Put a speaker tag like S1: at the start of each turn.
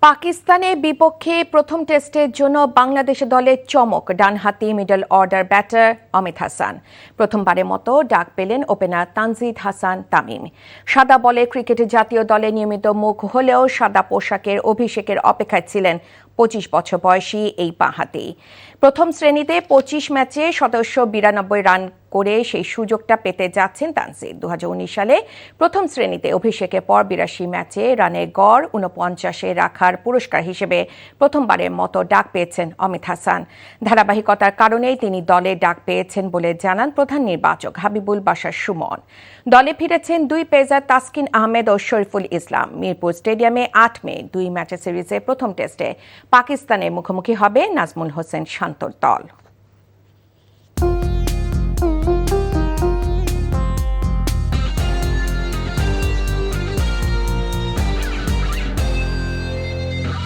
S1: পাকিস্তানের বিপক্ষে প্রথম টেস্টের জন্য বাংলাদেশ দলের চমক ডানহাতি middle order batter Amit Hasan. প্রথমবারের মতো ডাক পেলেন ওপেনার তানজিদ হাসান তামিম। সাদা বলে ক্রিকেটের জাতীয় দলে নিয়মিত মুখ হলেও সাদা পোশাকের অভিষেকের অপেক্ষায় ছিলেন ২৫ বছর বয়সী এই বাঁহাতি। প্রথম শ্রেণীতে ২৫ ম্যাচে ৭৯২ রান করে সেই সুযোগটা পেতে যাচ্ছেন তানজিদ। ২০১৯ সালে প্রথম শ্রেণীতে অভিষেকের পর ৮২ ম্যাচে রানের গড় ৪৯-এ রাখার পুরস্কার হিসেবে প্রথমবারের মতো ডাক পেয়েছেন অমিত হাসান। ধারাবাহিকতার কারণেই তিনি দলে ডাক পেয়েছেন বলে জানান প্রধান নির্বাচক হাবিবুল বাশার সুমন। দলে ফিরেছেন দুই পেসার তাসকিন আহমেদ ও শরীফুল ইসলাম। মিরপুর স্টেডিয়ামে ৮ মে ২ ম্যাচের সিরিজে প্রথম টেস্টে পাকিস্তানের মুখোমুখি হবে নাজমুল হোসেন শান্তর দল।